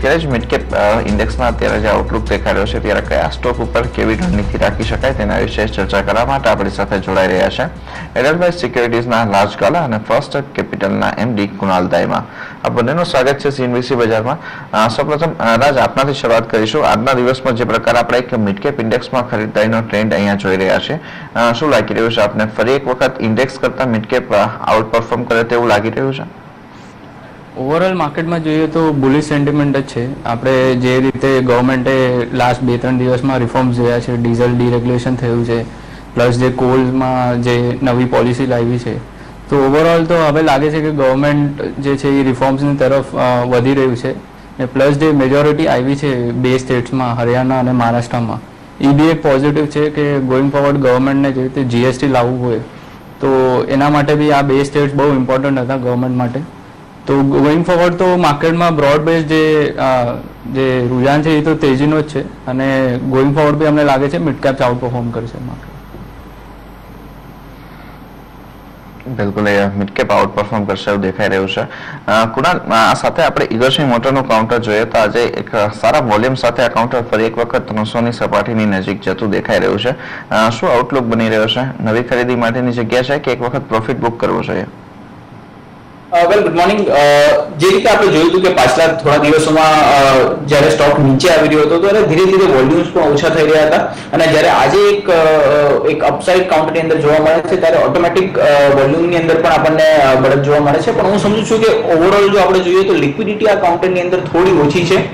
ત્યારે જ mid cap ઇન્ડેક્સમાં અત્યારે જે આઉટલુક દેખાઈ રહ્યો છે ત્યારે કયા સ્ટોક ઉપર કેવી રણનીતિ રાખી શકાય તેના વિશે ચર્ચા કરવા માટે આપણી સાથે જોડાઈ રહ્યા છે એડલવાઇઝ સિક્યોરિટીઝના લાર્જ ગાલા અને ફર્સ્ટ કેપિટલના એમડી કુણાલ દાયમા. આ બંનેનું સ્વાગત છે સીએનબીસી બજારમાં. સૌપ્રથમ રાજ, આપનાથી શરૂઆત કરીશું. આજના દિવસમાં જે પ્રકાર આપણે એક મિડ કેપ ઇન્ડેક્સમાં ખરીદારીનો ટ્રેન્ડ અહીંયા જોઈ રહ્યા છે, શું લાગી રહ્યું છે આપને? ફરી એક વખત ઇન્ડેક્સ કરતા મિડ કેપ આઉટ પરફોર્મ કરે તેવું લાગી રહ્યું છે? ઓવરઓલ માર્કેટમાં જોઈએ તો બુલિશ સેન્ટિમેન્ટ જ છે. આપણે જે રીતે ગવર્મેન્ટે લાસ્ટ 2-3 દિવસમાં રિફોર્મ્સ જોયા છે, ડીઝલ ડીરેગ્યુલેશન થયું છે, પ્લસ જે કોલમાં જે નવી પોલિસી લાવી છે, તો ઓવરઓલ તો હવે લાગે છે કે ગવર્મેન્ટ જે છે એ રિફોર્મ્સની તરફ વધી રહ્યું છે. ને પ્લસ જે મેજોરિટી આવી છે 2 સ્ટેટ્સમાં, હરિયાણા અને મહારાષ્ટ્રમાં, એ બી એક પોઝિટિવ છે કે ગોઈંગ ફોરવર્ડ ગવર્મેન્ટને જે રીતે જીએસટી લાવવું હોય તો એના માટે બી આ 2 સ્ટેટ્સ બહુ ઇમ્પોર્ટન્ટ હતા ગવર્મેન્ટ માટે. તો ગોઈંગ ફોરવર્ડ તો માર્કેટમાં બ્રોડ બેઝ જે રુઝાન છે એ તો તેજીનો જ છે અને ગોઈંગ ફોરવર્ડ બી અમને લાગે છે મિડ કેપ્સ આઉટ પરફોર્મ કરશે માર્કેટ. બિલકુલ મિડ કેપ આઉટ પરફોર્મ કરશે એવું દેખાઈ રહ્યું છે. કુણાલ, આ સાથે આપણે ઇગર્સની મોટરનું કાઉન્ટર જોઈએ તો આજે એક સારા વોલ્યુમ સાથે આ કાઉન્ટર ફરી એક વખત 300ની સપાટીની નજીક જતું દેખાઈ રહ્યું છે. શું આઉટલુક બની રહ્યો છે? નવી ખરીદી માટેની જગ્યા છે કે એક વખત પ્રોફિટ બુક કરવો જોઈએ? વેલ, ગુડ મોર્નિંગ. જે રીતે આપણે જોયું હતું કે પાછલા થોડા દિવસોમાં જ્યારે સ્ટોક નીચે આવી રહ્યો હતો ત્યારે ધીરે ધીરે વોલ્યુમ્સ પણ ઓછા થઈ રહ્યા હતા અને જ્યારે આજે એક અપસાઇડ કાઉન્ટરની અંદર જોવા મળે છે ત્યારે ઓટોમેટિક વોલ્યુમની અંદર પણ આપણને બઢત જોવા મળે છે. પણ હું સમજુ છું કે ઓવરઓલ જો આપણે જોઈએ તો લિક્વિડિટી આ કાઉન્ટરની અંદર થોડી ઓછી છે.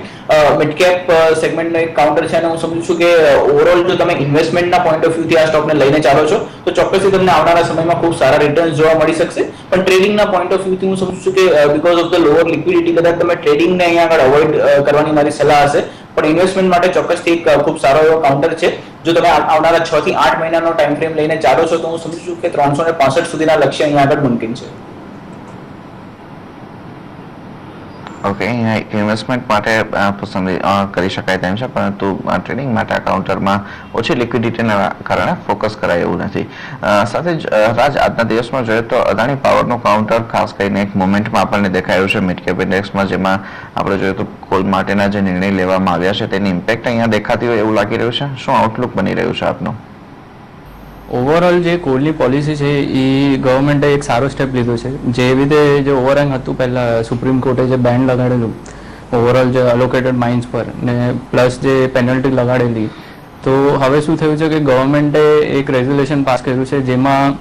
મિડ કેપ સેગમેન્ટનો એક કાઉન્ટર છે અને હું સમજુ છું કે ઓવરઓલ જો તમે ઇન્વેસ્ટમેન્ટના પોઈન્ટ ઓફ વ્યૂથી આ સ્ટોકને લઈને ચાલો છો તો ચોક્કસથી તમને આવનારા સમયમાં ખૂબ સારા રિટર્ન્સ જોવા મળી શકશે. પણ ટ્રેડિંગના પોઈન્ટ ઓફ વ્યૂથી હું સમજુ છું કે because of the lower liquidity કદાચ તમે ટ્રેડિંગને અહીંયા આગળ અવોઇડ કરવાની મારી સલાહ હશે. પણ ઇન્વેસ્ટમેન્ટ માટે ચોક્કસથી એક ખૂબ સારો એવો કાઉન્ટર છે. જો તમે આવનારા 6 થી 8 મહિનાનો ટાઈમ ફ્રેમ લઈને ચાલો છો તો હું સમજુ છું કે 365 સુધીના લક્ષ્ય અહીંયા આગળ મુમકિન છે. ઓકે, અહીંયા ઇન્વેસ્ટમેન્ટ માટે પસંદ કરી શકાય તેમ છે, પરંતુ ટ્રેડિંગ માટે આ કાઉન્ટરમાં ઓછી લિક્વિડિટીના કારણે ફોકસ કરાય એવું નથી. સાથે જ રાજ, આજના દિવસમાં જોઈએ તો અદાણી પાવરનું કાઉન્ટર ખાસ કરીને એક મોમેન્ટમાં આપણને દેખાયું છે મિડ કેપ ઇન્ડેક્સમાં, જેમાં આપણે જોઈએ તો કોલ માટેના જે નિર્ણય લેવામાં આવ્યા છે તેની ઇમ્પેક્ટ અહીંયા દેખાતી હોય એવું લાગી રહ્યું છે. શું આઉટલુક બની રહ્યું છે આપનું? ઓવરઓલ જે કોલની પોલિસી છે એ ગવર્મેન્ટે એક સારો સ્ટેપ લીધો છે. જેવી રીતે જે ઓવરહેંગ હતું પહેલાં સુપ્રીમ કોર્ટે જે બેન લગાડેલું ઓવરઓલ જે અલોકેટેડ માઇન્સ પર ને પ્લસ જે પેનલ્ટી લગાડેલી, તો હવે શું થયું છે કે ગવર્મેન્ટે એક રેઝોલ્યુશન પાસ કર્યું છે જેમાં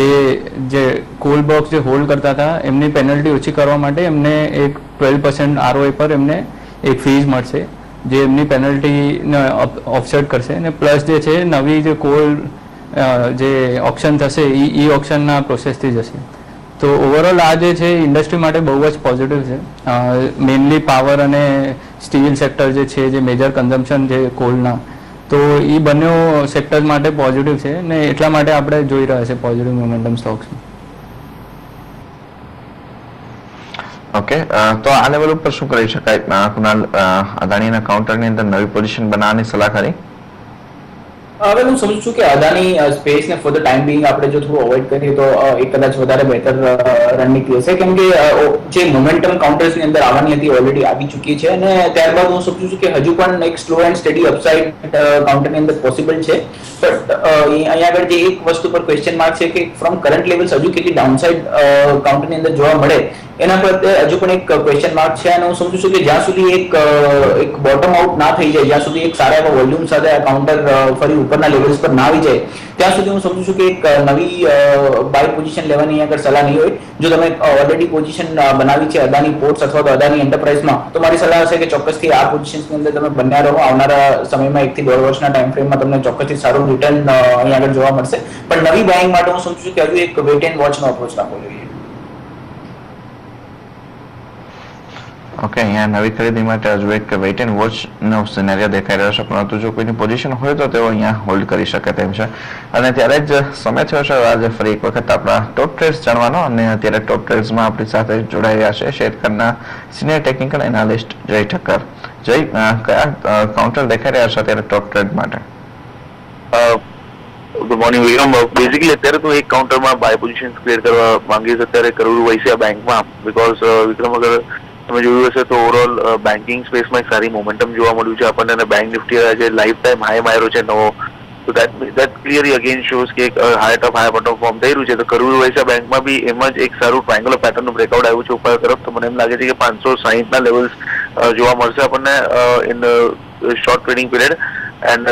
જે કોલ બ્લોક્સ જે હોલ્ડ કરતા હતા એમની પેનલ્ટી ઓછી કરવા માટે એમને એક 12% ROI પર એમને એક ફીઝ મળશે જે એમની પેનલ્ટીને ઓફસેટ કરશે. અને પ્લસ જે છે નવી જે કોલ જે ઓપ્શન થશે એ ઓપ્શનના પ્રોસેસથી જશે. તો ઓવરઓલ આ જે છે ઇન્ડસ્ટ્રી માટે બહુ જ પોઝિટિવ છે. મેઇનલી પાવર અને સ્ટીલ સેક્ટર જે છે, જે મેજર કન્ઝમ્પશન છે કોલના, તો એ બંને સેક્ટર માટે પોઝિટિવ છે ને એટલા માટે આપણે જોઈ રહ્યા છે પોઝિટિવ મોમેન્ટમ સ્ટોક્સમાં. ઓકે, તો આ લેવલ ઉપર શું કરી શકાય કુણાલ? અદાણીના કાઉન્ટરની અંદર નવી પોઝિશન બનાવવાની સલાહ કરી? હવે હું સમજુ છું કે અદાણી સ્પેસને ફોર ધ ટાઈમ બિંગ આપણે જો થોડું અવોઇડ કરીએ તો એ કદાચ વધારે બહેતર રણનીતિ હશે, કેમ કે જે મોમેન્ટમ કાઉન્ટર્સની અંદર આવવાની હતી ઓલરેડી આવી ચૂકી છે અને ત્યારબાદ હું સમજુ છું કે હજુ પણ એક સ્લો એન્ડ સ્ટડી અપસાઇડ કાઉન્ટરની અંદર પોસિબલ છે. બટ અહીંયા આગળ જે એક વસ્તુ પર ક્વેશ્ચન માર્ક છે કે ફ્રોમ કરંટ લેવલ્સ હજુ કેટલી ડાઉનસાઇડ કાઉન્ટરની અંદર જોવા મળે એના પર હજુ પણ એક ક્વેશ્ચન માર્ક છે. અને હું સમજુ છું કે જ્યાં સુધી એક બોટમ આઉટ ના થઈ જાય, જ્યાં સુધી એક સારા એવા વોલ્યુમ સાથે આ કાઉન્ટર ફરી ઉપરના લેવલ્સ પર ના આવી જાય ત્યાં સુધી હું સમજુ છું કે એક નવી બાય પોઝિશન લેવાની આગળ સલાહ નહીં હોય. જો તમે ઓલરેડી પોઝિશન બનાવી છે અદાણી પોર્ટ્સ અથવા તો અદાણી એન્ટરપ્રાઇઝમાં, તો મારી સલાહ હશે કે ચોક્કસથી આ પોઝિશન્સની અંદર તમે બન્યા રહો. આવનારા સમયમાં 1 થી 1.5 વર્ષના ટાઈમ ફ્રેમમાં તમને ચોક્કસથી સારું રિટર્ન અહીં આગળ જોવા મળશે. પણ નવી બાઇંગ માટે હું સમજુ છું કે હજુ એક વેટ એન્ડ વોચનો અપ્રોચ રાખવો જોઈએ. ઓકે, અહીંયા નવી ખરીદી માટે હજુ એક વેઇટ એન્ડ વોચનો સિનેરિયો દેખાઈ રહ્યો છે, પરંતુ જો કોઈની પોઝિશન હોય તો તેઓ અહીંયા હોલ્ડ કરી શકે તેમ છે. અને ત્યારે જ સમય થયો છે આજે ફરી એક વખત આપણા ટોપ ટ્રેડ્સ જાણવાનો. અને અત્યારે ટોપ ટ્રેડ્સમાં આપણી સાથે જોડાઈ રહ્યા છે શેરખાનના સિનિયર ટેકનિકલ એનાલિસ્ટ જય ઠક્કર. જય, કયા કાઉન્ટર દેખાઈ રહ્યા છે અત્યારે ટોપ ટ્રેડ માટે? ગુડ મોર્નિંગ વિક્રમ. બેઝિકલી અત્યારે તો એક કાઉન્ટરમાં બાય પોઝિશન ક્લિયર કરવા માંગીએ છીએ અત્યારે કરોડ વૈશ્યા બેંકમાં, બીકોઝ વિક્રમ અગર તમે જોયું હશે તો ઓવરઓલ બેન્કિંગ સ્પેસમાં એક સારી મોમેન્ટમ જોવા મળ્યું છે આપણને, અને બેંક નિફ્ટી આજે લાઈફ ટાઈમ હાઈ માર્યો છે નવો. તો દેટ ક્લિયરલી અગેન શોઝ કે એક હાઈ ટોપ ફોર્મ થઈ રહ્યું છે. તો કરોડ વૈસા બેંકમાં બી એમ જ એક સારું ટ્રાયંગ્યુલર પેટર્નનું બ્રેકઆઉટ આવ્યું છે ઉપર તરફ. તો મને એમ લાગે છે કે 560 લેવલ્સ જોવા મળશે આપણને in short trading period, and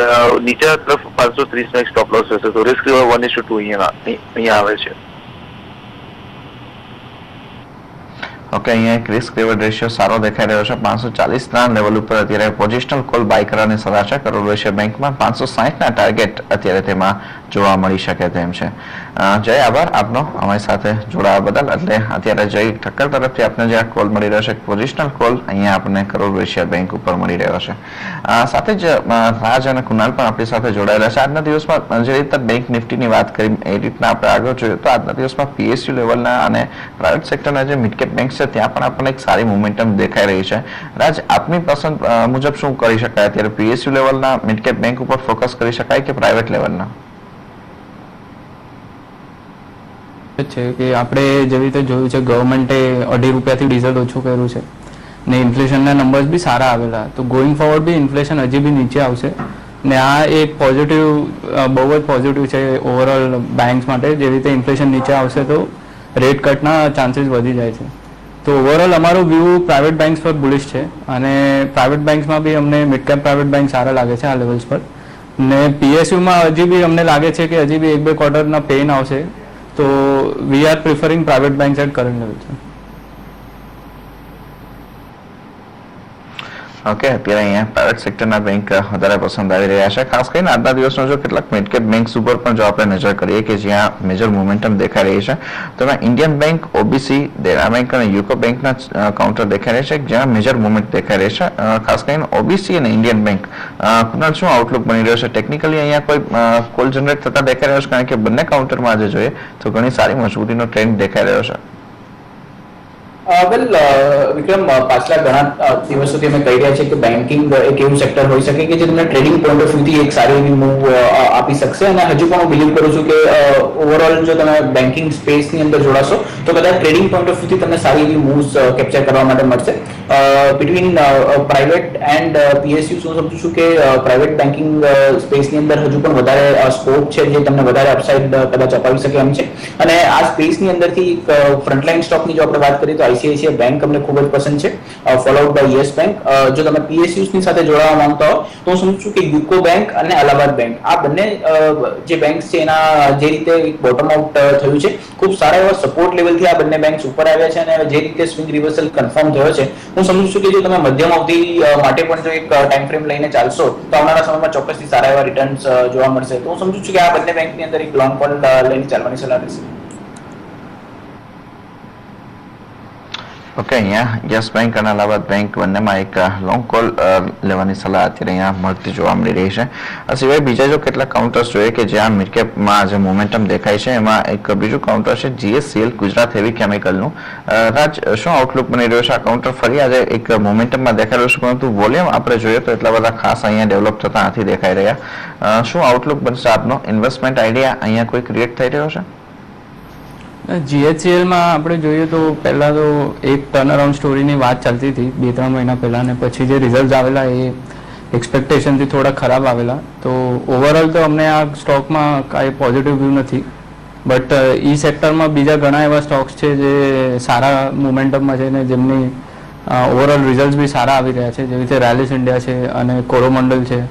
નીચે તરફ 530 નો એક સ્ટોપ લોસ હશે. તો રિસ્ક 1:2 અહીંયા આવે છે. ઓકે, અહીંયા એક રિસ્ક રિવોર્ડ રેશિયો સારો દેખાઈ રહ્યો છે. 540 ના લેવલ ઉપર અત્યારે પોઝિશનલ કોલ બાય કરવાની સલાહ છે કરોડ વૈશ્ય બેંકમાં. 560 ના ટાર્ગેટ અત્યારે તેમાં જોવા મળી શકે તેમ છે. જય, આભાર આપનો અમારી સાથે જોડાવા બદલ. એટલે અત્યારે જય ઠક્કર તરફથી આપને જે આ કોલ મળી રહ્યો છે, પોઝિશનલ કોલ અહીંયા આપણને કરોડ વૈશ્ય બેંક ઉપર મળી રહ્યો છે. સાથે જ રાજ અને કુનાલ પણ આપણી સાથે જોડાયેલા છે. આજના દિવસમાં જે રીતે બેંક નિફ્ટીની વાત કરી એ રીતના આપણે આગળ જોઈએ તો આજના દિવસમાં પીએસયુ લેવલના અને પ્રાઇવેટ સેક્ટરના જે મિડ કેપ બેંક છે ત્યાં પણ આપણને એક સારી મોમેન્ટમ દેખાઈ રહી છે. રાજ, આપની પસંદ મુજબ શું કરી શકાય અત્યારે? પીએસયુ લેવલના મિડ કેપ બેંક ઉપર ફોકસ કરી શકાય કે પ્રાઇવેટ લેવલના? છે કે આપણે જેવી રીતે જોયું છે ગવર્મેન્ટે ₹2.5 ડીઝલ ઓછું કર્યું છે ને ઇન્ફ્લેશનના નંબર્સ બી સારા આવેલા. તો ગોઈંગ ફોરવર્ડ બી ઇન્ફ્લેશન હજી બી નીચે આવશે ને આ એક પોઝિટિવ, બહુ જ પોઝિટિવ છે ઓવરઓલ બેંક્સ માટે. જેવી રીતે ઇન્ફ્લેશન નીચે આવશે તો રેટ કટના ચાન્સીસ વધી જાય છે. તો ઓવરઓલ અમારો વ્યૂ પ્રાઇવેટ બેંક્સ પર બુલિશ છે, અને પ્રાઇવેટ બેંક્સમાં બી અમને મિડ કેપ પ્રાઇવેટ બેંક સારા લાગે છે આ લેવલ્સ પર. ને પીએસયુમાં હજી બી અમને લાગે છે કે હજી બી 1-2 ક્વાર્ટરના પેન આવશે. તો we are preferring private banks at current level છે. ઓકે, અત્યારે અહીંયા પ્રાઇવેટ સેક્ટરના બેંક વધારે પસંદ આવી રહ્યા છે. ખાસ કરીને આજના દિવસનો જો કેટલાક મિડ કેપ બેંક્સ ઉપર પણ જો આપણે નજર કરીએ કે જ્યાં મેજર મોમેન્ટમ દેખાઈ રહી છે, તો એમાં ઇન્ડિયન બેંક, ઓબીસી, દેના બેંક અને યુકો બેંકના કાઉન્ટર દેખાઈ રહ્યા છે જ્યાં મેજર મોમેન્ટ દેખાઈ રહી છે. ખાસ કરીને ઓબીસી અને ઇન્ડિયન બેંક. કુનાલ, શું આઉટલુક બની રહ્યો છે? ટેકનિકલી અહીંયા કોઈ કોલ જનરેટ થતા દેખાઈ રહ્યો છે? કારણ કે બંને કાઉન્ટરમાં આજે જોઈએ તો ઘણી સારી મજબૂતીનો ટ્રેન્ડ દેખાઈ રહ્યો છે. વિક્રમ, પાછલા ઘણા દિવસોથી અમે કહી રહ્યા છીએ કે બેન્કિંગ એક એવું સેક્ટર હોઈ શકે કે જે તમને ટ્રેડિંગ પોઈન્ટ ઓફ વ્યૂથી એક સારી એવી મૂવ આપી શકશે. અને હજુ પણ હું બિલીવ કરું છું કે ઓવરઓલ જો તમે બેન્કિંગ સ્પેસની અંદર જોડાશો તો કદાચ ટ્રેડિંગ પોઈન્ટ ઓફ વ્યૂથી તમને સારી એવી મૂવ્સ કેપ્ચર કરવા માટે મળશે. બિટવીન પ્રાઇવેટ એન્ડ પીએસયુ શું સમજુ છું કે પ્રાઇવેટ બેન્કિંગ સ્પેસની અંદર હજુ પણ વધારે સ્કોપ છે જે તમને વધારે અપસાઇડ કદાચ અપાવી શકે એમ છે. અને આ સ્પેસની અંદરથી ફ્રન્ટલાઇન સ્ટોકની જો આપણે વાત કરીએ તો આઈસીઆઈસીઆઈ બેંક અમને ખૂબ જ પસંદ છે, ફોલોડ બાય યસ બેંક. જો તમે પીએસયુસ ની સાથે જોડાવા માંગતા હો તો હું સમજુ છું કે યુકો બેંક અને અલ્હાબાદ બેંક, આ બંને જે બેંક્સ છે એના જે રીતે બોટમ આઉટ થયું છે, ખૂબ સારા એવા સપોર્ટ લેવલથી આ બંને બેંક્સ ઉપર આવ્યા છે. અને જે રીતે સ્વિંગ રિવર્સલ કન્ફર્મ થયો છે, હું સમજુ છું કે જો તમે મધ્યમ અવધિ માટે પણ જો એક ટાઈમ ફ્રેમ લઈને ચાલશો તો આવનારા સમયમાં ચોક્કસથી સારા એવા રિટર્ન્સ જોવા મળશે. તો હું સમજુ છું કે આ બંને બેંકની અંદર એક લોંગ કોલ લઈને ચાલવાની સલાહ રહેશે. ઓકે, અહીંયા યસ બેંક અને અલ્હાબાદ બેંક બંનેમાં એક લોંગ કોલ લેવાની સલાહ અત્યારે અહીંયા મળતી જોવા મળી રહી છે. આ સિવાય બીજા જો કેટલાક કાઉન્ટર્સ જોઈએ કે જ્યાં મિડકેપમાં જે મોમેન્ટમ દેખાય છે, એમાં એક બીજું કાઉન્ટર છે જીએસસીએલ, ગુજરાત હેવી કેમિકલનું. રાજ, શું આઉટલુક બની રહ્યો છે? આ કાઉન્ટર ફરી આજે એક મોમેન્ટમમાં દેખાઈ રહ્યું છે, પરંતુ વોલ્યુમ આપણે જોઈએ તો એટલા બધા ખાસ અહીંયા ડેવલપ થતા નથી દેખાઈ રહ્યા. શું આઉટલુક બનશે આપનો? ઇન્વેસ્ટમેન્ટ આઈડિયા અહીંયા કોઈ ક્રિએટ થઈ રહ્યો છે? જીએચસીએલમાં આપણે જોઈએ તો પહેલાં તો એક ટર્નઅરાઉન્ડ સ્ટોરીની વાત ચાલતી હતી 2-3 મહિના પહેલાં, ને પછી જે રિઝલ્ટ આવેલા એ એક્સપેક્ટેશનથી થોડા ખરાબ આવેલા. તો ઓવરઓલ તો અમને આ સ્ટોકમાં કાંઈ પોઝિટિવ વ્યૂ નથી. બટ ઈ સેક્ટરમાં બીજા ઘણા એવા સ્ટોક્સ છે જે સારા મોમેન્ટમમાં છે ને જેમની ઓવરઓલ રિઝલ્ટ બી સારા આવી રહ્યા છે, જેવી રીતે રેલિસ ઇન્ડિયા છે અને કોરોમંડલ છે,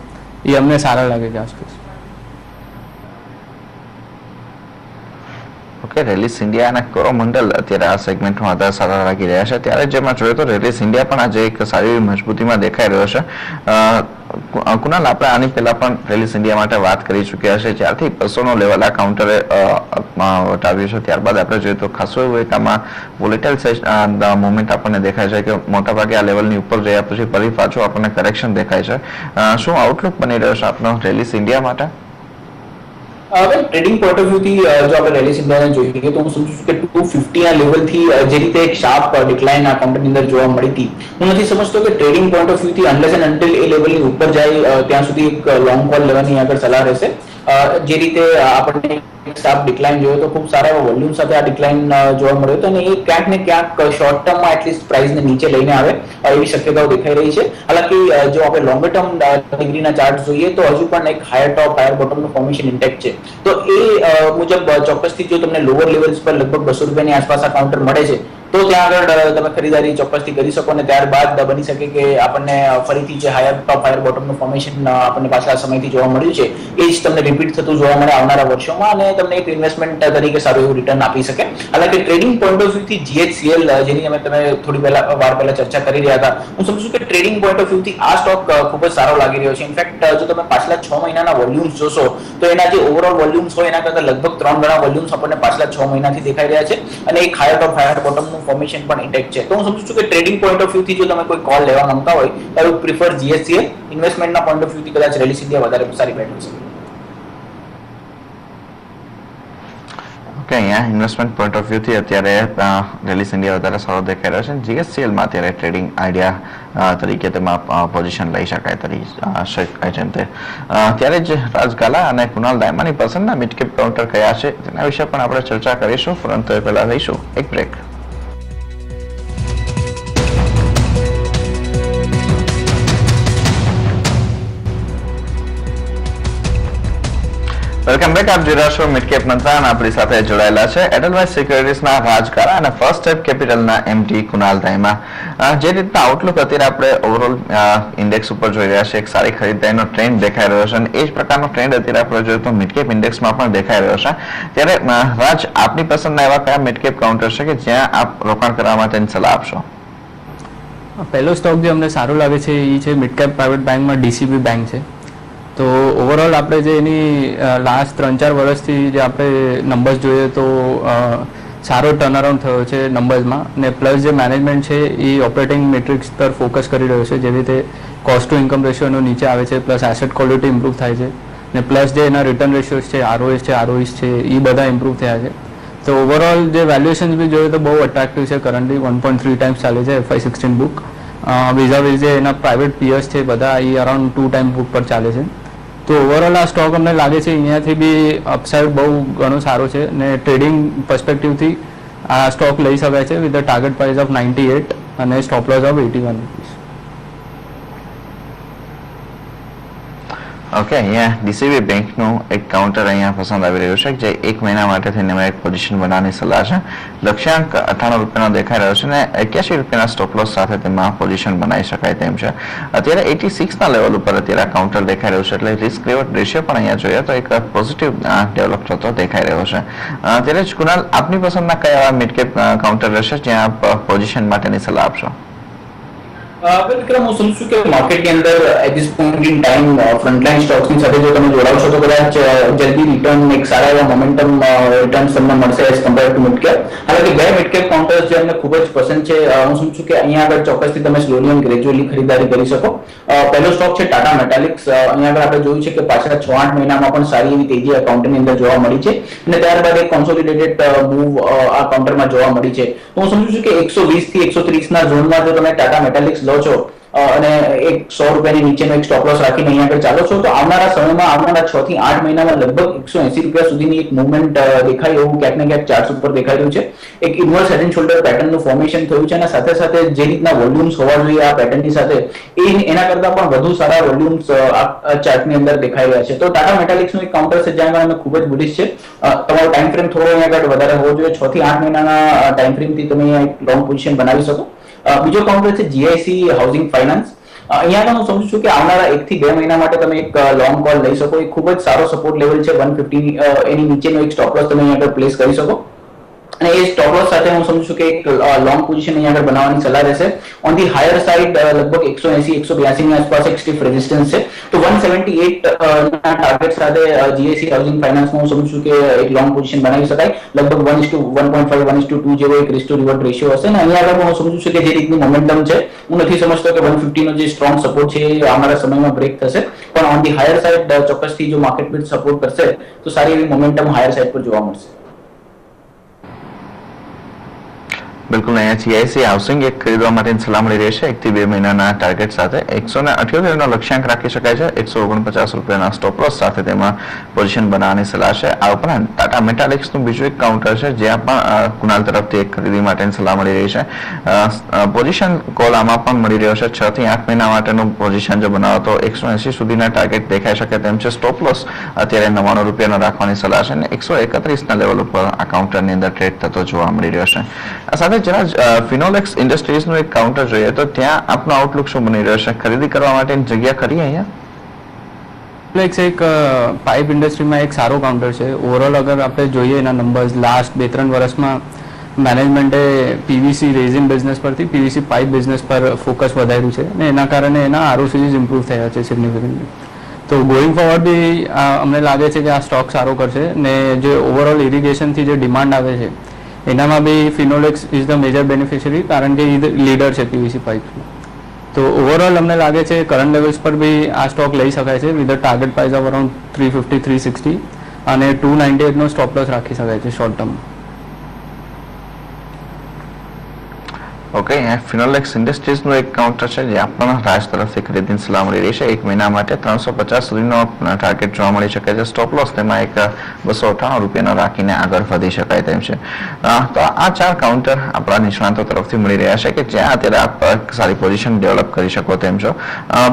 એ અમને સારા લાગે છે આ સ્પેસ. ઓકે, રેલિસ ઇન્ડિયા અને કોરોમંડલ અત્યારે આ સેગમેન્ટમાં વધારે સારા લાગી રહ્યા છે. ત્યારે જેમાં જોઈએ તો રેલિસ ઇન્ડિયા પણ આજે એક સારી એવી મજબૂતીમાં દેખાઈ રહ્યો છે. કુનાલ, આપણે આની પહેલા પણ રેલિસ ઇન્ડિયા માટે વાત કરી ચૂક્યા છે. જ્યારથી 200 લેવલ આ કાઉન્ટરે વટાવ્યું છે, ત્યારબાદ આપણે જોઈએ તો ખાસો એવું એક આમાં વોલેટાઇલ મોમેન્ટ આપણને દેખાય છે કે મોટાભાગે આ લેવલની ઉપર ગયા પછી ફરી પાછું આપણને કરેક્શન દેખાય છે. શું આઉટલુક બની રહ્યો છે આપનો રેલિસ ઇન્ડિયા માટે? ટ્રેડિંગ પોઈન્ટ ઓફ વ્યૂથી જો આપણે રેલિસ ઇન્ડિયાને જોઈએ તો હું સમજુ છું કે 250 ના લેવલથી જે રીતે એક શાર્પ ડિક્લાઇન આ કંપની અંદર જોવા મળી હતી, હું નથી સમજતો કે ટ્રેડિંગ પોઈન્ટ ઓફ વ્યૂથી અનલેસ એન્ડ અન્ટિલ એ લેવલની ઉપર જાય ત્યાં સુધી એક લોંગ કોલ લેવાની આગળ સલાહ રહેશે. જે રીતે આપણને શાર્પ ડિક્લાઇન જોયો તો ખૂબ સારા એવા વોલ્યુમ સાથે આ ડિક્લાઇન જોવા મળ્યો હતો અને એ ક્યાંક ને ક્યાંક શોર્ટ ટર્મમાં એટલીસ્ટ પ્રાઇસને નીચે લઈને આવે એવી શક્યતાઓ દેખાઈ રહી છે. હાલાકી જો આપણે લોંગર ટર્મ ડિગ્રીના ચાર્ટ જોઈએ તો હજુ પણ એક હાયર ટોપ હાયર બોટમનું ફોર્મેશન ઇન્ટેક્ટ છે. તો એ મુજબ ચોક્કસથી જો તમને લોઅર લેવલ્સ પર લગભગ 200 રૂપિયાની આસપાસ આ કાઉન્ટર મળે છે તો ત્યાં આગળ તમે ખરીદારી ચોક્કસથી કરી શકો અને ત્યારબાદ બની શકે કે આપણને ફરીથી જે હાયર ટોપ હાયર બોટમનું ફોર્મેશન આપણને પાછલા સમયથી જોવા મળ્યું છે એ જ તમને રિપીટ થતું જોવા મળે આવનારા વર્ષોમાં અને તમને એક ઇન્વેસ્ટમેન્ટ તરીકે સારું એવું રિટર્ન આપી શકે. હાલાકી ટ્રેડિંગ પોઈન્ટ ઓફ વ્યૂથી GHCL જેની તમે થોડી વાર પહેલા ચર્ચા કરી રહ્યા હતા, હું સમજુ છું કે ટ્રેડિંગ પોઈન્ટ ઓફ વ્યૂથી આ સ્ટોક ખૂબ જ સારો લાગી રહ્યો છે. ઇનફેક્ટ જો તમે પાછલા 6 મહિનાના વોલ્યુમ્સ જોશો તો એના જે ઓવરઓલ વોલ્યુમ્સ હોય એના કરતાં લગભગ 3 ગણા વોલ્યુમ્સ આપણને પાછલા 6 મહિનાથી દેખાઈ રહ્યા છે અને એક હાયર ટોપ હાયર બોટમનું ફોર્મેશન પણ ઇન્ટેક્ટ છે. તો હું સમજુ છું કે ટ્રેડિંગ પોઈન્ટ ઓફ વ્યૂથી જો તમે કોઈ કોલ લેવા માંગતા હોય તો આઈ વુડ પ્રિફર GHCL. ઇન્વેસ્ટમેન્ટના પોઈન્ટ ઓફ વ્યૂથી કદાચ રેલિસ ઇન્ડિયા વધારે સારી બેટ હશે. ઓકે, અહીંયા ઇન્વેસ્ટમેન્ટ પોઈન્ટ ઓફ વ્યૂથી અત્યારે રેલિસ ઇન્ડિયા વધારે સારો દેખાઈ રહ્યો છે. GHCLમાં અત્યારે ટ્રેડિંગ આઈડિયા તરીકે તેમાં પોઝિશન લઈ શકાય જેમ તે ત્યારે જ રાજગાલા અને કુનાલ દાયમાની પસંદના મિડકેપ કાઉન્ટર કયા છે તેના વિશે પણ આપણે ચર્ચા કરીશું, પરંતુ એ પહેલા લઈશું એક બ્રેક. Welcome back. આપ જોઈ રહ્યા છો મિડકેપ મંત્ર અને આપણી સાથે જોડાયેલા છે એડલવાઇઝ સિક્યોરિટીઝના રાજગારા અને first step કેપિટલના MD Kunal Dayma. જે રીતના આઉટલુક અત્યારે આપણે ઓવરઓલ ઇન્ડેક્સ ઉપર જોઈ રહ્યા છે, એક સારી ખરીદારીનો ટ્રેન્ડ દેખાઈ રહ્યો છે અને એ જ પ્રકારનો ટ્રેન્ડ અત્યારે આપણે જોઈએ તો મિડકેપ ઇન્ડેક્સમાં પણ દેખાઈ રહ્યો છે. ત્યારે રાજ, આપની પસંદના એવા કયા મિડકેપ કાઉન્ટર છે કે જ્યાં આપ રોકાણ કરવા માટેની સલાહ આપશો? પહેલો સ્ટોક જે અમને સારો લાગે છે એ છે મિડકેપ પ્રાઇવેટ બેંકમાં DCB બેંક છે. તો ઓવરઓલ આપણે જે એની લાસ્ટ 3-4 વર્ષથી જે આપણે નંબર્સ જોઈએ તો સારો ટર્નઅરાઉન્ડ થયો છે નંબર્સમાં ને પ્લસ જે મેનેજમેન્ટ છે એ ઓપરેટિંગ મેટ્રિક્સ પર ફોકસ કરી રહ્યો છે, જેવી રીતે કોસ્ટ ટુ ઇન્કમ રેશિયોનો નીચે આવે છે, પ્લસ એસેટ ક્વોલિટી ઇમ્પ્રૂવ થાય છે ને પ્લસ જે એના રિટર્ન રેશિયોઝ છે, ROAs છે, ROEs છે એ બધા ઇમ્પ્રૂવ થયા છે. તો ઓવરઓલ જે વેલ્યુએશન બી જોઈએ તો બહુ અટ્રેક્ટિવ છે. કરન્ટલી 1.3 ટાઈમ્સ ચાલે છે FY16 બુક. વીઝા જે એના પ્રાઇવેટ પિયર્સ છે બધા એ અરાઉન્ડ 2 ટાઈમ બુક પર ચાલે છે. તો ઓવરઓલ આ સ્ટોક અમને લાગે છે અહીંયાથી બી અપસાઇડ બહુ ઘણો સારો છે ને ટ્રેડિંગ પર્સપેક્ટિવથી આ સ્ટોક લઈ શકાય છે with the target price of 98 અને stop loss of 81 rupees. Okay, અહીંયા DCB બેંકનું એક કાઉન્ટર અહીંયા પસંદ આવી રહ્યું છે જે 1 મહિના માટે થઈને એક પોઝિશન બનાવવાની સલાહ છે. લક્ષ્યાંક 98 રૂપિયાનો દેખાઈ રહ્યો છે અને 81 રૂપિયાના સ્ટોપ લોસ સાથે તેમાં પોઝિશન બનાવી શકાય તેમ છે. અત્યારે 86ના લેવલ ઉપર અત્યારે આ કાઉન્ટર દેખાઈ રહ્યું છે, એટલે રિસ્ક રિવોર્ડ રેશિયો પણ અહીંયા જોઈએ તો એક પોઝિટિવ ડેવલપ થતો દેખાઈ રહ્યો છે. ત્યારે જ કુનાલ, આપની પસંદના કયા મિડકેપ કાઉન્ટર રહેશે જ્યાં આપ પોઝિશન માટેની સલાહ આપશો? વિક્રમ, હું સમજુ છું કે માર્કેટની અંદર at this point in time frontline સ્ટોક્સની સાથે જો તમે જોડાવશો તો કદાચ જલ્દી રિટર્ન એક સારા એવા મોમેન્ટમ રિટર્ન્સ તમને મળશે એઝ કમ્પેર ટુ મિડકેપ. હાલાકી બે મિડકેપ કાઉન્ટર્સ જે અમને ખૂબ જ પસંદ છે, હું સમજુ છું કે અહીંયા આગળ ચોક્કસથી તમે સ્લોલી એન્ડ ગ્રેજ્યુઅલી ખરીદારી કરી શકો. પહેલો સ્ટોક છે ટાટા મેટાલિક્સ. અહીંયા આગળ આપણે જોયું છે કે પાછલા 6-8 મહિનામાં પણ સારી એવી તેજી આ કાઉન્ટરની અંદર જોવા મળી છે અને ત્યારબાદ એક કોન્સોલિડેટેડ મૂવ આ કાઉન્ટરમાં જોવા મળી છે. તો હું સમજુ છું કે 120 થી 130ના ઝોનમાં જો તમે ટાટા મેટાલિક્સ લો છો અને એક 100 રૂપિયાની નીચેનો એક સ્ટોપ લોસ રાખીને અહીંયા આગળ ચાલો છો તો આવનારા સમયમાં આવનારા 6 થી 8 મહિનામાં લગભગ 180 રૂપિયા સુધીની એક મૂવમેન્ટ દેખાય એવું ક્યાંક ને ક્યાંક ચાર્ટ્સ ઉપર દેખાઈ રહ્યું છે. એક ઇન્વર્સ હેડ એન્ડ શોલ્ડર પેટર્નનું ફોર્મેશન થયું છે અને સાથે સાથે જે રીતના વોલ્યુમ્સ હોવા જોઈએ આ પેટર્નની સાથે એના કરતાં પણ વધુ સારા વોલ્યુમ્સ આ ચાર્ટની અંદર દેખાઈ રહ્યા છે. તો ટાટા મેટાલિક્સનું એક કાઉન્ટર છે જ્યાં આગળ અમે ખૂબ જ બુલિશ છે. તમારો ટાઈમ ફ્રેમ થોડો અહીંયા આગળ વધારે હોવો જોઈએ. 6 થી 8 મહિનાના ટાઈમ ફ્રેમથી તમે એક લોંગ પોઝિશન બનાવી શકો. બીજો કાઉન્ટર છે GIC હાઉસિંગ ફાઇનાન્સ. અહીંયા હું સમજુ છું કે આવનારા 1 થી 2 મહિના માટે તમે એક લોંગ કોલ લઈ શકો. એ ખૂબ જ સારો સપોર્ટ લેવલ છે 150 એની નીચેનો એક સ્ટોપ લોસ તમે અહીંયા આગળ પ્લેસ કરી શકો અને એ સ્ટોપ લોસ સાથે હું સમજુ છું કે એક લોંગ પોઝિશન અહીંયા આગળ બનાવવાની સલાહ રહેશે. ઓન ધી હાયર સાઇડ લગભગ 180-182 ની આસપાસ એક સ્ટીફ રેઝિસ્ટન્સ છે. તો 178 ના ટાર્ગેટ સાથે GIC હાઉસિંગ ફાઇનાન્સમાં હું સમજુ છું કે એક લોંગ પોઝિશન બનાવી શકાય. લગભગ 1:1.5 1:2 જેવો એક રિસ્ક ટુ રિવોર્ડ રેશિયો હશે અને અહીંયા આગળ હું સમજુ છું કે જે રીતની મોમેન્ટમ છે હું નથી સમજતો કે 150 નો જે સ્ટ્રોંગ સપોર્ટ છે એ આવનારા સમયમાં બ્રેક થશે, પણ ઓન ધી હાયર સાઇડ ચોક્કસથી જો માર્કેટ બીટ સપોર્ટ કરશે તો સારી એવી મોમેન્ટમ હાયર સાઇડ પર જોવા મળશે. બિલકુલ અહીંયા જીઆઈસી હાઉસિંગ એક ખરીદવા માટેની સલાહ મળી રહી છે 1 થી 2 મહિનાના ટાર્ગેટ સાથે 178 નો લક્ષ્યાંક રાખી શકાય છે. 149 રૂપિયાના સ્ટોપ લોસ સાથે તેમાં પોઝિશન બનાવવાની સલાહ છે. આ ઉપરાંત ટાટા મેટાલિક્સનું બીજું એક કાઉન્ટર છે જ્યાં પણ કુનાલ તરફથી એક ખરીદી માટેની સલાહ મળી રહી છે. પોઝિશન કોલ આમાં પણ મળી રહ્યો છે. 6 થી 8 મહિના માટેનું પોઝિશન જો બનાવો તો 180 સુધીના ટાર્ગેટ દેખાઈ શકે તેમ છે. સ્ટોપ લોસ અત્યારે 99 રૂપિયાનો રાખવાની સલાહ છે અને 131 ના લેવલ ઉપર આ કાઉન્ટરની અંદર ટ્રેડ થતો જોવા મળી રહ્યો છે. આ સાથે જરા ફિનોલેક્સ ઇન્ડસ્ટ્રીઝનું એક કાઉન્ટર જોઈએ તો ત્યાં આપનો આઉટલુક શું બની રહ્યો છે? ખરીદી કરવા માટેની જગ્યા ખરી અહીંયા? ફિનોલેક્સ એક પાઇપ ઇન્ડસ્ટ્રીમાં એક સારો કાઉન્ટર છે. ઓવરઓલ અગર આપણે જોઈએ એના નંબર્સ લાસ્ટ 2-3 વર્ષમાં મેનેજમેન્ટે પીવીસી રેઝિન બિઝનેસ પરથી પીવીસી પાઇપ બિઝનેસ પર ફોકસ વધાર્યું છે અને એના કારણે એના આરઓસીઝ ઇમ્પ્રૂવ થયા છે સિગ્નિફિકન્ટલી. તો ગોઈંગ ફોરવર્ડ બી અમને લાગે છે કે આ સ્ટોક સારો કરશે ને જે ઓવરઓલ ઇરિગેશનથી જે ડિમાન્ડ આવે છે એનામાં બી Finolex is the major beneficiary કારણ કે એ લીડર છે પીવીસી પાઇપમાં. તો ઓવરઓલ અમને લાગે છે કરંટ લેવલ્સ પર બી આ સ્ટોક લઈ શકાય છે with target price of around 350-360 અને 298 નો સ્ટોપ લોસ રાખી શકાય છે શોર્ટ ટર્મ. ઓકે, ફિનોલેક્સ ઇન્ડસ્ટ્રીઝનું એક કાઉન્ટર છે જે આપણને રાજ તરફથી ખરીદીની સલાહ મળી રહી છે. 1 મહિના માટે 350 સુધીનો ટાર્ગેટ જોવા મળી શકે છે. સ્ટોપ લોસ તેમાં એક 298 રૂપિયાનો રાખીને આગળ વધી શકાય તેમ છે. તો આ 4 કાઉન્ટર આપણા નિષ્ણાંતો તરફથી મળી રહ્યા છે કે જ્યાં અત્યારે આપ સારી પોઝિશન ડેવલપ કરી શકો તેમ છો.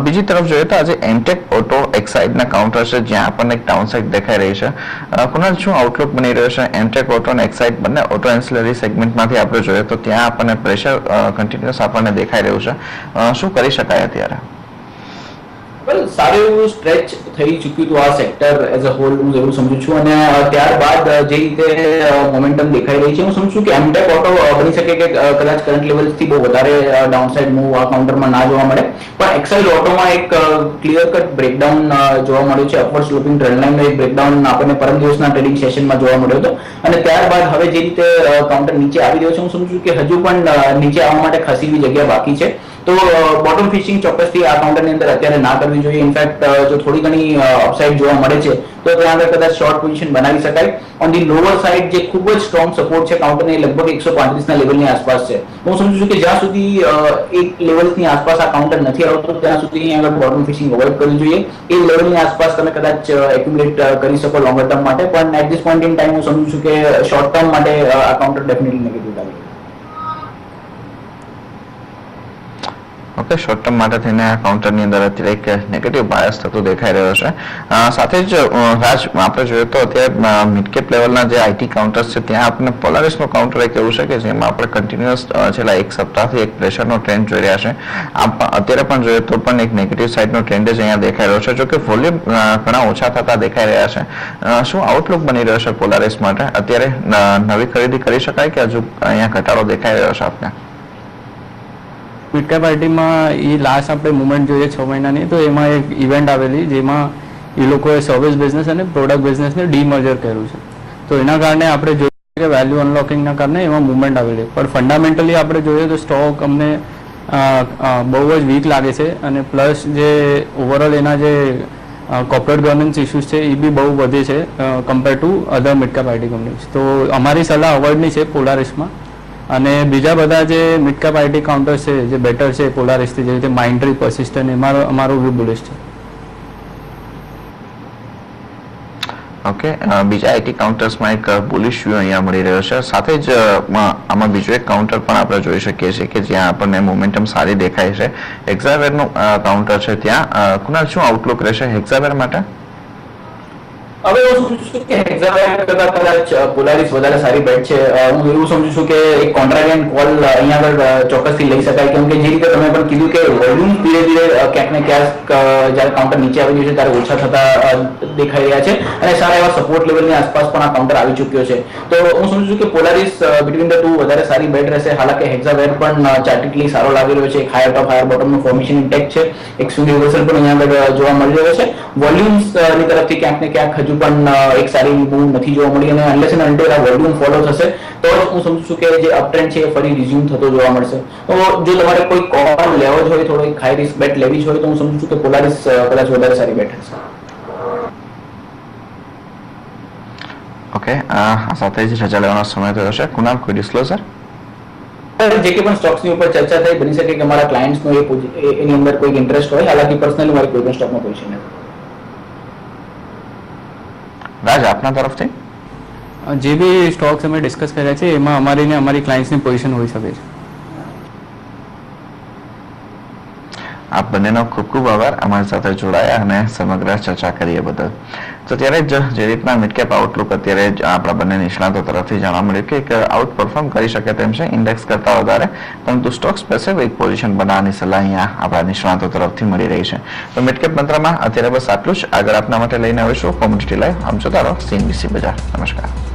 બીજી તરફ જોઈએ તો આજે એમટેક ઓટો એક્સાઇડના કાઉન્ટર છે જ્યાં આપણને એક ડાઉન સાઇડ દેખાઈ રહી છે. કુનાલ, શું આઉટલુક બની રહ્યો છે? એમટેક ઓટો અને એક્સાઇડ બંને ઓટો એન્સિલરી સેગમેન્ટમાંથી આપણે જોઈએ તો ત્યાં આપણને પ્રેશર કન્ટિન્યુઅસ આપણને દેખાઈ રહ્યું છે. શું કરી શકાય અત્યારે? વેલ, સારું એવું સ્ટ્રેચ થઈ ચૂક્યું હતું આ સેક્ટર એઝ અ હોલ, હું એવું સમજુ છું. અને ત્યારબાદ જે રીતે મોમેન્ટમ દેખાઈ રહી છે હું સમજુ છું કે એમટેક ઓટો બની શકે કે કદાચ કરંટ લેવલ્સથી બહુ વધારે ડાઉનસાઇડ મૂવ આ કાઉન્ટરમાં ના જોવા મળે, પણ એક્સાઇડ ઓટોમાં એક ક્લિયર કટ બ્રેકડાઉન જોવા મળ્યું છે. અપવર્ડ સ્લોપિંગ ટ્રેન્ડ લાઇનનો એક બ્રેકડાઉન આપણને પરમ દિવસના ટ્રેડિંગ સેશનમાં જોવા મળ્યો હતો અને ત્યારબાદ હવે જે રીતે કાઉન્ટર નીચે આવી રહ્યો છે હું સમજુ છું કે હજુ પણ નીચે આવવા માટે ખાસી એવી જગ્યા બાકી છે. તો બોટમ ફિશિંગ ચોક્કસથી આ કાઉન્ટરની અંદર અત્યારે ના કરવી જોઈએ. ઇનફેક્ટ જો થોડી ઘણી અપસાઇડ જોવા મળે છે તો ત્યાં આગળ કદાચ શોર્ટ પોઝિશન બનાવી શકાય. ઓન ધી લોઅર સાઇડ જે ખૂબ જ સ્ટ્રોંગ સપોર્ટ છે કાઉન્ટરને લગભગ 135 ના લેવલની આસપાસ છે. હું સમજુ છું કે જ્યાં સુધી એક લેવલની આસપાસ આ કાઉન્ટર નથી આવતો ત્યાં સુધી અહીંયા આગળ બોટમ ફિશિંગ અવોઇડ કરવી જોઈએ. એ લેવલની આસપાસ તમે કદાચ એક્યુમ્યુલેટ કરી શકો લોંગર ટર્મ માટે, પણ at this point in time હું સમજુ છું કે શોર્ટ ટર્મ માટે આ કાઉન્ટર ડેફિનેટલી નેગેટિવ લાગે. ઓકે, શોર્ટ ટર્મ માટે થઈને આ કાઉન્ટરની અંદર અત્યારે એક નેગેટિવ બાયસ થતું દેખાઈ રહ્યો છે. સાથે જ રાજ, આપણે જોઈએ તો અત્યારે મિડકેપ લેવલના જે આઈટી કાઉન્ટર્સ છે ત્યાં આપણને પોલારિસનું કાઉન્ટર એક એવું છે કે જેમાં આપણે કન્ટિન્યુઅસ છેલ્લા એક સપ્તાહથી એક પ્રેશરનો ટ્રેન્ડ જોઈ રહ્યા છે. અત્યારે પણ જોઈએ તો પણ એક નેગેટિવ સાઇડનો ટ્રેન્ડ જ અહીંયા દેખાઈ રહ્યો છે. જો કે વોલ્યુમ ઘણા ઓછા થતા દેખાઈ રહ્યા છે. શું આઉટલુક બની રહ્યો છે પોલારિસ માટે? અત્યારે નવી ખરીદી કરી શકાય કે હજુ અહીંયા ઘટાડો દેખાઈ રહ્યો છે આપને? મિડ કેપ આઈટીમાં એ લાસ્ટ આપણે મુવમેન્ટ જોઈએ 6 મહિનાની, તો એમાં એક ઇવેન્ટ આવેલી જેમાં એ લોકોએ સર્વિસ બિઝનેસ અને પ્રોડક્ટ બિઝનેસને ડીમર્જર કર્યું છે. તો એના કારણે આપણે જોઈએ કે વેલ્યુ અનલોકિંગના કારણે એમાં મુવમેન્ટ આવેલી, પણ ફંડામેન્ટલી આપણે જોઈએ તો સ્ટોક અમને બહુ જ વીક લાગે છે અને પ્લસ જે ઓવરઓલ એના જે કોર્પોરેટ ગવર્નન્સ ઇસ્યુઝ છે એ બી બહુ વધે છે compare to other mid cap IT companies. તો અમારી સલાહ અવોઇડની છે પોલારિસમાં. અને બીજા બધા જે મિડ કેપ આઈટી કાઉન્ટર્સ છે જે બેટર છે પોલારિસથી, જેવી રીતે માઇન્ડટ્રી, પરસિસ્ટન્ટ, અમારો વ્યૂ બુલિશ છે. ઓકે, બીજા આઈટી કાઉન્ટર્સમાં એક બુલિશ વ્યૂ અહીંયા મળી રહ્યો છે. સાથે જ આમાં બીજો એક કાઉન્ટર પણ આપણે જોઈ શકીએ છીએ કે જ્યાં આપણને મોમેન્ટમ સારી દેખાય છે. હેક્ઝાવેરનું કાઉન્ટર છે ત્યાં. કુનાલ, શું આઉટલુક રહેશે હેક્ઝાવેર માટે? હવે હું સમજુ છું કે હેક્ઝાવેર કરતા કદાચ પોલારિસ વધારે સારી બેટ છે. હું એવું સમજુ છું કે એક કોન્ટ્રારિયન કોલ અહીંયા આગળ ચોક્કસથી લઈ શકાય, કેમ કે જે રીતે તમે પણ કીધું કે વોલ્યુમ ધીરે ધીરે ક્યાંક ને ક્યાંક જ્યારે કાઉન્ટર નીચે આવી રહ્યું છે ત્યારે ઓછા થતા દેખાઈ રહ્યા છે અને સારા એવા સપોર્ટ લેવલની આસપાસ પણ આ કાઉન્ટર આવી ચૂક્યો છે. તો હું સમજુ છું કે પોલારિસ બિટવીન ધ ટુ વધારે સારી બેટ રહેશે. હાલાકી હેક્ઝાવેર પણ ચાર્ટિકલી સારો લાગી રહ્યો છે. એક હાયર ટોપ હાયર બોટમનું ફોર્મેશન ઇન્ટેક્ટ છે. એક સ્વિંગ રિવર્સલ પણ અહીંયા આગળ જોવા મળી રહ્યો છે. વોલ્યુમ્સ ની તરફથી ક્યાંક ને ક્યાંક હજુ પણ એક સારી મૂવ નથી જોવા મળી અને અનલેસ એન્ડ અનટિલ આ વોલ્યુમ ફોલો થશે તો જ હું સમજુ છું કે જે અપટ્રેન્ડ છે એ ફરી રિઝ્યુમ થતો જોવા મળશે. તો જો તમારે કોઈ કોલ લેવો જ હોય, થોડો એક હાઈ રિસ્ક બેટ લેવી જ હોય તો હું સમજુ છું કે પોલારિસ કદાચ વધારે સારી બેટ હશે. ઓકે, આ સાથે જ રજા લેવાનો સમય થયો છે. કુનાલ, કોઈ ડિસ્ક્લોઝર? જે કે પણ સ્ટોક્સની ઉપર ચર્ચા થઈ, બની શકે કે મારા ક્લાયન્ટ્સનો એની અંદર કોઈ ઇન્ટરેસ્ટ હોય, હાલાકી પર્સનલી મારી કોઈ પણ સ્ટોકમાં પોઝિશન નથી. રાજ, આપના તરફથી જે બી સ્ટોક્સ અમે ડિસ્કસ કર્યા છે એમાં અમારી ને અમારી ક્લાયન્ટ્સની પોઝિશન હોઈ શકે છે. આપ બંનેનો ખૂબ ખૂબ આભાર અમારી સાથે જોડાયા અને સમગ્ર ચર્ચા કરી એ બદલ. તો ત્યારે જે રીતના મિડકેપ આઉટલુક અત્યારે આપણા બંને નિષ્ણાતો તરફથી જાણવા મળ્યું કે એક આઉટ પરફોર્મ કરી શકે તેમ છે ઇન્ડેક્સ કરતા વધારે, પરંતુ સ્ટોક સ્પેસિફિક પોઝિશન બનાવવાની સલાહ અહીંયા આપણા નિષ્ણાતો તરફથી મળી રહી છે. તો મિડકેપ મંત્રમાં અત્યારે બસ આટલું જ. આગળ આપના માટે લઈને આવીશું કોમોડિટી લાઈવ. આમ જોતા રહો CNBC બજાર. નમસ્કાર.